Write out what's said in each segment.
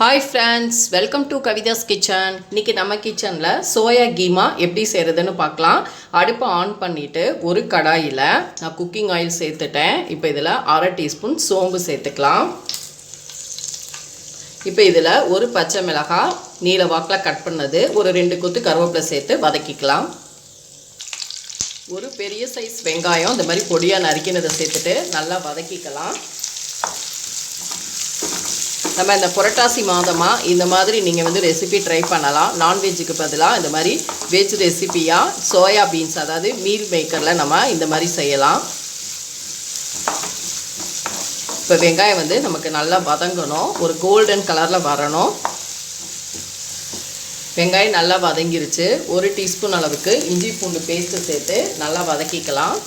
Hi friends, welcome to Kavitha's Kitchen. இன்னைக்கு நம்ம கிச்சன்ல சோயா கீமா எப்படி செய்யறதுன்னு பார்க்கலாம். அடுப்பை ஆன் பண்ணிட்டு ஒரு கடாயில நான் குக்கிங் ஆயில் சேர்த்துட்டேன். இப்போ இதுல 1/2 டீஸ்பூன் சோம்பு சேர்த்துக்கலாம். இப்போ இதுல ஒரு பச்சை மிளகாய் நீல வாக்குல கட் பண்ணது, ஒரு 2 கொத்து கருவேப்பிலை சேர்த்து வதக்கிக்கலாம். ஒரு பெரிய சைஸ் வெங்காயம் இந்த மாதிரி பொடியா நறுக்கினதை சேர்த்துட்டு நல்லா வதக்கிக்கலாம். நம்ம இந்த புரட்டாசி மாதமா இந்த மாதிரி நீங்கள் வந்து ரெசிபி ட்ரை பண்ணலாம். நான்வெஜ்ஜுக்கு பதிலாக இந்த மாதிரி வெஜ் ரெசிபியாக சோயா பீன்ஸ் அதாவது மீல் மேக்கரில் நம்ம இந்த மாதிரி செய்யலாம். இப்போ வெங்காயம் வந்து நமக்கு நல்லா வதங்கணும், ஒரு கோல்டன் கலரில் வரணும். வெங்காயம் நல்லா வதங்கிருச்சு. 1 டீஸ்பூன் அளவுக்கு இஞ்சி பூண்டு பேஸ்ட்டு சேர்த்து நல்லா வதக்கிக்கலாம்.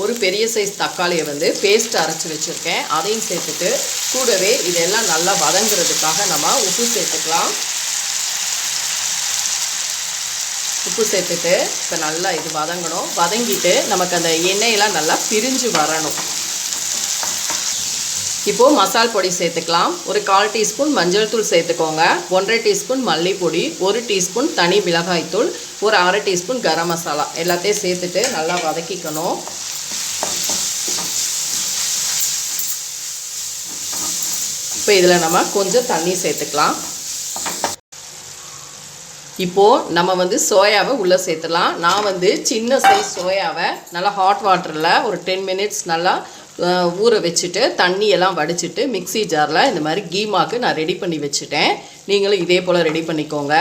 ஒரு பெரிய சைஸ் தக்காளியை வந்து பேஸ்ட் அரைச்சி வச்சுருக்கேன், அதையும் சேர்த்துட்டு கூடவே இதெல்லாம் நல்லா வதங்குறதுக்காக நம்ம உப்பு சேர்த்துக்கலாம். உப்பு சேர்த்துட்டு இப்போ நல்லா இது வதங்கணும். வதங்கிட்டு நமக்கு அந்த எண்ணெயெல்லாம் நல்லா பிரிஞ்சு வரணும். இப்போது மசால் பொடி சேர்த்துக்கலாம். ஒரு 1/4 டீஸ்பூன் மஞ்சள் தூள் சேர்த்துக்கோங்க, 1/2 டீஸ்பூன் மல்லிப்பொடி, 1 டீஸ்பூன் தனி மிளகாய் தூள், ஒரு 1/2 டீஸ்பூன் கரம் மசாலா எல்லாத்தையும் சேர்த்துட்டு நல்லா வதக்கிக்கணும். இப்போ இதில் நம்ம கொஞ்சம் தண்ணி சேர்த்துக்கலாம். இப்போது நம்ம வந்து சோயாவை உள்ளே சேர்த்துலாம். நான் வந்து சின்ன சைஸ் சோயாவை நல்லா ஹாட் வாட்டரில் ஒரு 10 மினிட்ஸ் நல்லா ஊற வச்சுட்டு தண்ணியெல்லாம் வடிச்சிட்டு மிக்ஸி ஜாரில் இந்த மாதிரி கீமாக்கு நான் ரெடி பண்ணி வச்சுட்டேன். நீங்களும் இதே போல் ரெடி பண்ணிக்கோங்க.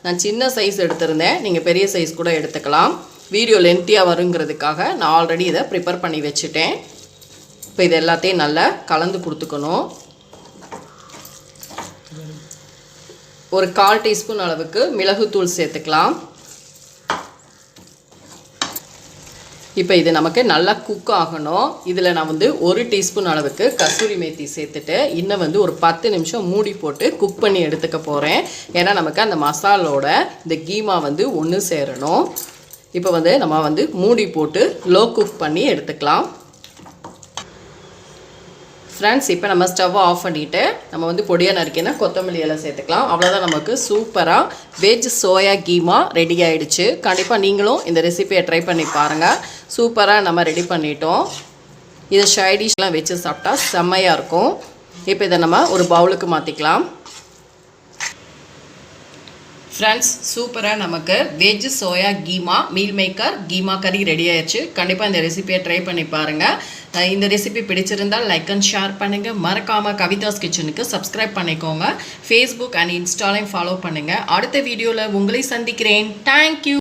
நான் சின்ன சைஸ் எடுத்திருந்தேன், நீங்கள் பெரிய சைஸ் கூட எடுத்துக்கலாம். வீடியோ லென்த்தியாக வருங்கிறதுக்காக நான் ஆல்ரெடி இதை ப்ரிப்பேர் பண்ணி வச்சுட்டேன். இப்போ இது எல்லாத்தையும் நல்லா கலந்து கொடுத்துக்கணும். ஒரு 1/4 டீஸ்பூன் அளவுக்கு மிளகுத்தூள் சேர்த்துக்கலாம். இப்போ இது நமக்கு நல்லா குக் ஆகணும். இதில் நான் வந்து 1 டீஸ்பூன் அளவுக்கு கசூரி மேத்தி சேர்த்துட்டு இன்னும் வந்து ஒரு 10 நிமிஷம் மூடி போட்டு குக் பண்ணி எடுத்துக்க போகிறேன். ஏன்னா நமக்கு அந்த மசாலோட இந்த கீமா வந்து ஒன்று சேரணும். இப்போ வந்து நம்ம வந்து மூடி போட்டு லோ குக் பண்ணி எடுத்துக்கலாம். ஃப்ரெண்ட்ஸ், இப்போ நம்ம ஸ்டவ் ஆஃப் பண்ணிவிட்டு நம்ம வந்து பொடியாக நறுக்கினா கொத்தமல்லி எல்லாம் சேர்த்துக்கலாம். அவ்வளோதான், நமக்கு சூப்பராக வெஜ் சோயா கீமா ரெடி ஆகிடுச்சு. கண்டிப்பாக நீங்களும் இந்த ரெசிபியை ட்ரை பண்ணி பாருங்கள். சூப்பராக நம்ம ரெடி பண்ணிட்டோம். இதை சைடிஷ்லாம் வச்சு சாப்பிட்டா செம்மையாக இருக்கும். இப்போ இதை நம்ம ஒரு பவுலுக்கு மாற்றிக்கலாம். ஃப்ரெண்ட்ஸ், சூப்பராக நமக்கு veg soya keema meal maker keema கறி ரெடி ஆயிடுச்சு. கண்டிப்பாக இந்த ரெசிபியை ட்ரை பண்ணி பாருங்கள். இந்த ரெசிபி பிடிச்சிருந்தால் லைக் அண்ட் ஷேர் பண்ணுங்கள். மறக்காமல் கவிதாஸ் கிச்சனுக்கு சப்ஸ்கிரைப் பண்ணிக்கோங்க. ஃபேஸ்புக் அண்ட் இன்ஸ்டாலையும் ஃபாலோ பண்ணுங்கள். அடுத்த வீடியோவில் உங்களை சந்திக்கிறேன். தேங்க்யூ.